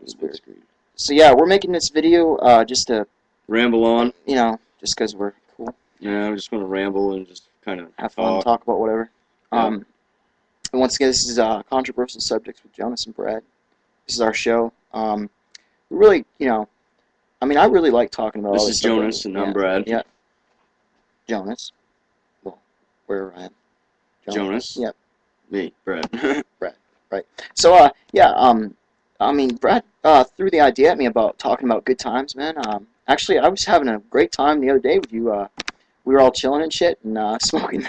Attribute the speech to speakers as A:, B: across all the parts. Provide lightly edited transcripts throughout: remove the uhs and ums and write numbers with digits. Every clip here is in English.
A: that was weird. So yeah, we're making this video just to
B: ramble on.
A: You know, just because we're cool.
B: Yeah, I'm just gonna ramble and just kind of
A: have fun, talk about whatever.
B: Yeah.
A: And once again, this is Controversial Subjects with Jonas and Brad. This is our show. We really, you know, I mean, I really like talking about all
B: this is Jonas and I'm Brad.
A: Yeah. Jonas. Well, where I am.
B: Jonas.
A: Yep.
B: Me, Brad.
A: Brad. Right. So, yeah. I mean, Brad threw the idea at me about talking about good times, man. Actually, I was having a great time the other day with you. We were all chilling and shit, and smoking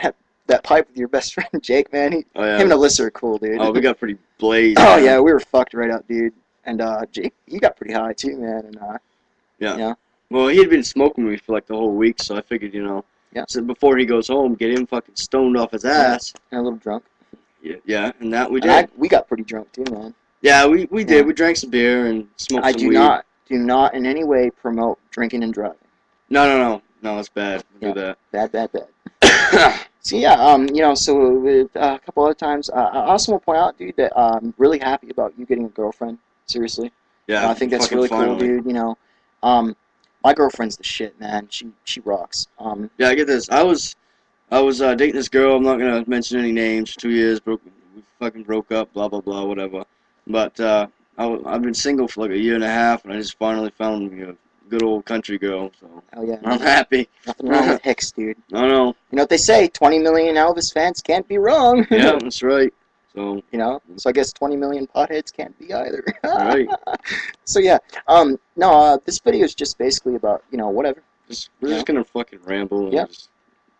A: that pipe with your best friend Jake, man. Him and Alyssa are cool, dude.
B: Oh, we got pretty blazed.
A: Oh yeah, we were fucked right up, dude. And Jake, you got pretty high too, man. And
B: yeah.
A: You know.
B: Well, he had been smoking with me for like the whole week, so I figured, you know.
A: Yeah.
B: So before he goes home, get him fucking stoned off his ass.
A: And a little drunk.
B: Yeah, and that we did.
A: We got pretty drunk too, man.
B: Yeah, we did. Yeah. We drank some beer and smoked some weed.
A: I do not in any way promote drinking and driving.
B: No, that's bad. Don't do that.
A: Bad. So yeah, you know, so with a couple other times, I also want to point out, dude, that I'm really happy about you getting a girlfriend. Seriously.
B: Yeah.
A: I think that's really cool, dude. You know, my girlfriend's the shit, man. She rocks.
B: Yeah, I get this. I was dating this girl. I'm not gonna mention any names. 2 years, we fucking broke up. Blah blah blah, whatever. But I've been single for like a year and a half, and I just finally found me a good old country girl. So
A: hell yeah,
B: I'm happy.
A: Nothing wrong with Hicks, dude.
B: I know.
A: You know what they say? 20 million Elvis fans can't be wrong.
B: Yeah, that's right. So
A: you know, so I guess 20 million potheads can't be either.
B: Right.
A: So yeah, no, this video is just basically about, you know, whatever.
B: We're just gonna fucking ramble and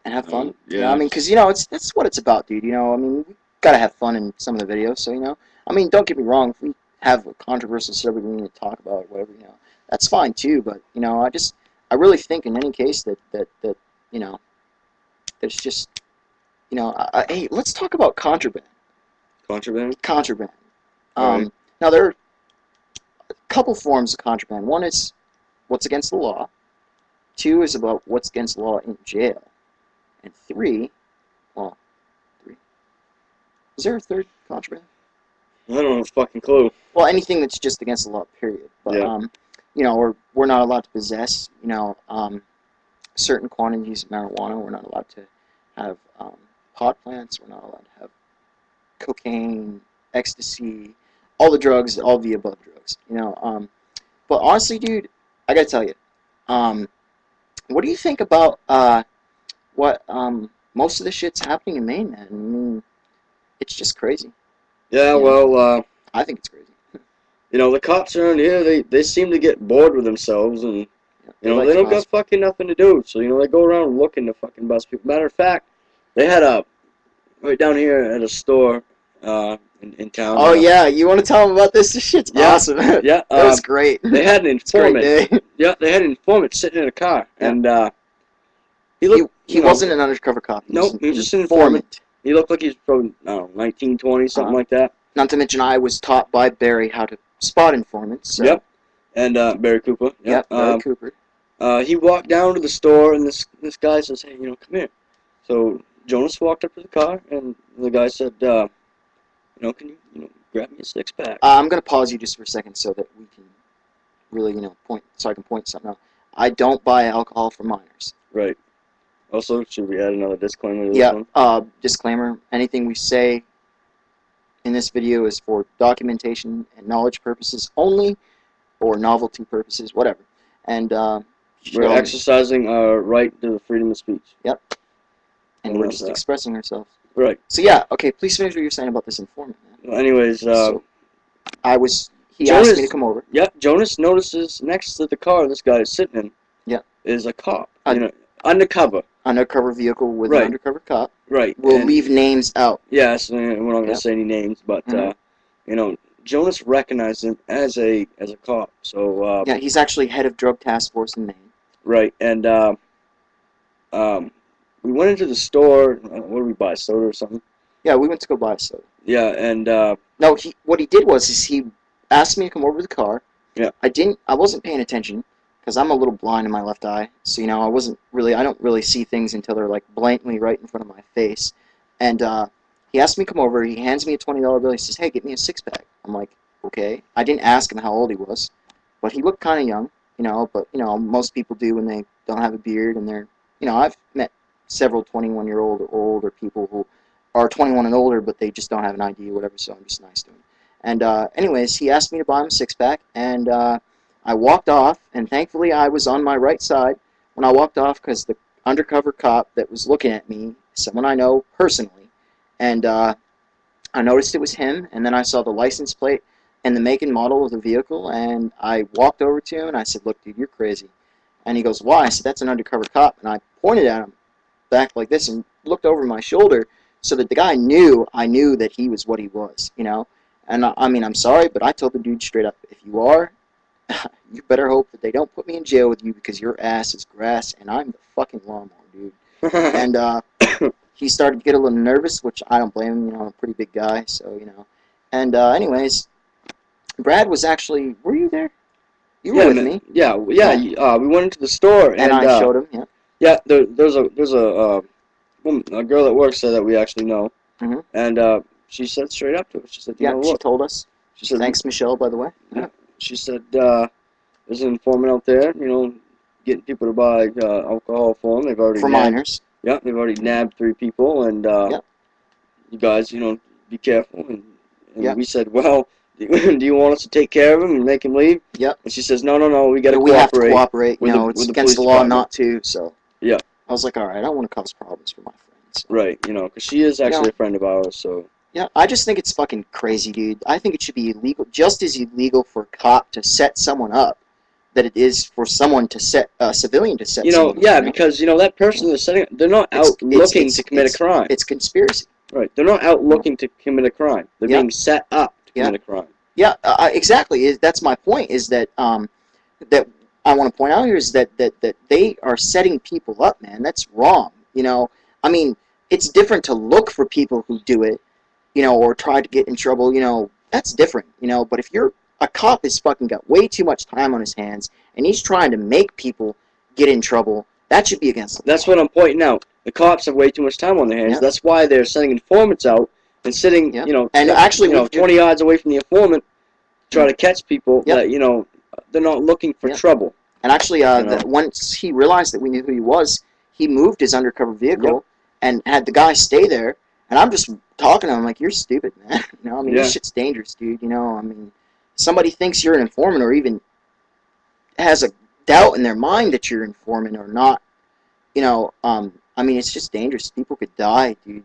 A: and have fun.
B: Yeah.
A: You know, I mean, because you know, that's what it's about, dude. You know, I mean, we gotta have fun in some of the videos. So you know, I mean, don't get me wrong. If we have a controversial subject we need to talk about, or whatever, you know, that's fine too. But you know, I really think in any case that you know, there's just, you know, hey, let's talk about contraband. Contraband.
B: Right.
A: Now there are a couple forms of contraband. One is what's against the law. 2 is about what's against the law in jail. And 3. Is there a third contraband?
B: I don't have a fucking clue.
A: Well, anything that's just against the law, period. But you know, we're not allowed to possess, you know, certain quantities of marijuana. We're not allowed to have pot plants. We're not allowed to have cocaine, ecstasy, all the drugs, all the above drugs. You know, but honestly, dude, I gotta tell you, what do you think about what most of the shit's happening in Maine, man? I mean, it's just crazy.
B: Yeah, well,
A: I think it's crazy.
B: You know, the cops around here, they seem to get bored with themselves, and you know, they don't got fucking nothing to do. So you know, they go around looking to fucking bust people. Matter of fact, they had right down here at a store in town.
A: Oh yeah, you want to tell them about this? This shit's awesome.
B: Yeah,
A: that was great.
B: They had an informant. Yeah, they had an informant sitting in a car, and he looked. He
A: wasn't an undercover cop.
B: Nope, he was just an informant. He looked like he was probably, I don't know, 19, 20, something like that.
A: Not to mention, I was taught by Barry how to spot informants. So.
B: Yep, and Barry Cooper.
A: Yep, Barry Cooper.
B: He walked down to the store, and this guy says, "Hey, you know, come here." So Jonas walked up to the car, and the guy said, "You know, can you grab me a 6-pack?"
A: I'm gonna pause you just for a second so that we can really, you know, so I can point something out. I don't buy alcohol for minors.
B: Right. Also, should we add another disclaimer to this one?
A: Yeah. Disclaimer: anything we say in this video is for documentation and knowledge purposes only, or novelty purposes, whatever. And
B: we're exercising our right to the freedom of speech.
A: Yep. And we're just expressing ourselves.
B: Right.
A: So yeah, okay. Please finish what you're saying about this informant, man.
B: Well, anyways,
A: so he asked me to come over.
B: Yeah. Jonas notices next to the car this guy is sitting in.
A: Yeah.
B: Is a cop. You know, undercover.
A: Undercover vehicle with an undercover cop.
B: Right.
A: We'll leave names out.
B: Yes, we're not going to say any names, but you know, Jonas recognized him as a cop. So
A: yeah, he's actually head of drug task force in Maine.
B: Right, and we went into the store. What did we buy? Soda or something?
A: Yeah, we went to go buy a soda.
B: Yeah, and
A: no, what he did was he asked me to come over to the car.
B: Yeah.
A: I wasn't paying attention because I'm a little blind in my left eye, so you know, I don't really see things until they're like blatantly right in front of my face. And he asked me to come over. He hands me a $20 bill. He says, "Hey, get me a 6-pack." I'm like, Okay, I didn't ask him how old he was, but he looked kind of young, but most people do when they don't have a beard and they're, I've met several 21-year-old or older people who are 21 and older, but they just don't have an ID or whatever. So I'm just nice to him. And anyways, he asked me to buy him a six-pack, and I walked off, and thankfully I was on my right side when I walked off because the undercover cop that was looking at me, someone I know personally, and I noticed it was him, and then I saw the license plate and the make and model of the vehicle, and I walked over to him and I said, "Look, dude, you're crazy." And he goes, "Why?" I said, "That's an undercover cop." And I pointed at him back like this and looked over my shoulder so that the guy knew I knew that he was what he was. And I mean, I'm sorry, but I told the dude straight up, if you are, you better hope that they don't put me in jail with you because your ass is grass and I'm the fucking lawnmower, dude. And he started to get a little nervous, which I don't blame him. I'm a pretty big guy, so. And anyways, Brad was actually. Were you there? You were with me.
B: Yeah. We went into the store
A: and I showed him. Yeah.
B: Yeah. There's a woman, a girl that works there that we actually know, and she said straight up to us. She said, "You know what?"
A: She told us.
B: She said,
A: "Thanks, Michelle, by the way."
B: Yeah. She said, "There's an informant out there. Getting people to buy alcohol for them. They've already
A: for minors.
B: Yeah, they've already nabbed 3 people, and you guys, be careful." And we said, "Well, do you want us to take care of him and make him leave?"
A: Yep.
B: And she says, "No, we got to cooperate.
A: We have to cooperate.
B: It's
A: against the law not to." So
B: yeah,
A: I was like, "All right, I don't want to cause problems for my friends." So.
B: Right. Because she is actually a friend of ours. So.
A: Yeah, I just think it's fucking crazy, dude. I think it should be illegal, just as illegal for a cop to set someone up, that it is for someone to set a civilian to set. Someone
B: up, because that person they're setting, they're not out looking to commit a crime.
A: It's conspiracy.
B: Right. They're not out looking to commit a crime. They're being set up to commit a crime.
A: Yeah, exactly. That's my point. Is that that I want to point out here is that they are setting people up, man. That's wrong. I mean, it's different to look for people who do it, or try to get in trouble. That's different. But if a cop has fucking got way too much time on his hands and he's trying to make people get in trouble, that should be against the law.
B: That's what I'm pointing out. The cops have way too much time on their hands. That's why they're sending informants out and sitting,
A: and actually,
B: 20 yards away from the informant, to try to catch people that they're not looking for trouble.
A: And actually, once he realized that we knew who he was, he moved his undercover vehicle and had the guy stay there. And I'm just talking to him like, "You're stupid, man. This shit's dangerous, dude. Somebody thinks you're an informant or even has a doubt in their mind that you're an informant or not. It's just dangerous. People could die, dude.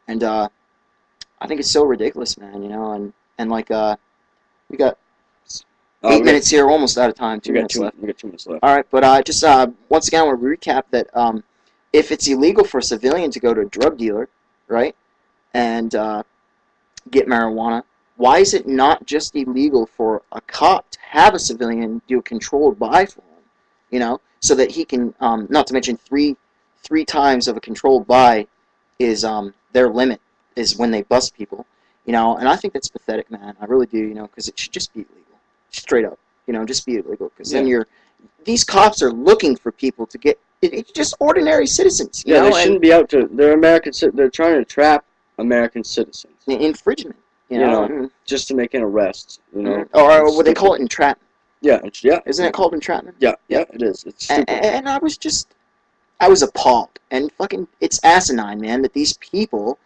A: And I think it's so ridiculous, man. And like we got 8 minutes here. We're almost out of time. 2 minutes left.
B: We got 2 minutes left.
A: All right, but just once again, I want to recap that if it's illegal for a civilian to go to a drug dealer, right, and get marijuana, why is it not just illegal for a cop to have a civilian do a controlled buy for him, so that he can, not to mention three times of a controlled buy is their limit is when they bust people, and I think that's pathetic, man. I really do, because it should just be illegal, straight up, just be illegal, because then these cops are looking for people to get, it's just ordinary citizens,
B: they shouldn't be out to, they're they're trying to trap American citizens.
A: Infringement.
B: Just to make an arrest,
A: Or what they call it, entrapment.
B: Yeah.
A: Isn't it called entrapment?
B: Yeah, it is. It's stupid.
A: And I was appalled. And fucking, it's asinine, man, that these people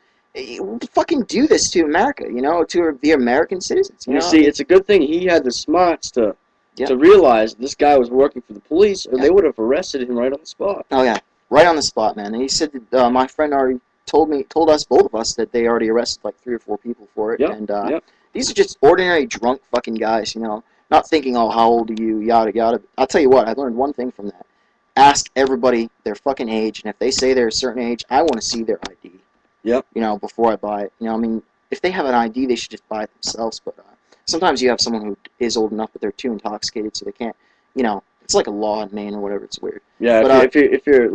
A: fucking do this to America, to the American citizens.
B: You see, it's a good thing he had the smarts to realize this guy was working for the police, or they would have arrested him right on the spot.
A: Oh, yeah. Right on the spot, man. And he said that my friend already told us, both of us, that they already arrested like 3 or 4 people for it. And these are just ordinary drunk fucking guys, not thinking, oh, how old are you, yada yada. I'll tell you what, I learned one thing from that. Ask everybody their fucking age, and if they say they're a certain age, I want to see their ID. Before I buy it. If they have an ID, they should just buy it themselves. But sometimes you have someone who is old enough, but they're too intoxicated, so they can't. It's like a law in Maine or whatever. It's weird.
B: Yeah, but if you're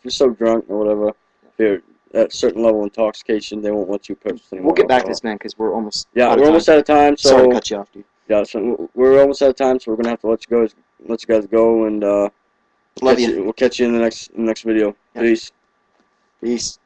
B: so drunk or whatever, if you're at a certain level of intoxication, they won't let you purchase anymore.
A: We'll get back to this, man, because we're almost
B: almost out of time. So
A: sorry to cut you off, dude.
B: Yeah, so we're almost out of time, so we're gonna have to let you guys go, and
A: love you.
B: We'll catch you in the next video.
A: Yeah.
B: Peace.
A: Peace.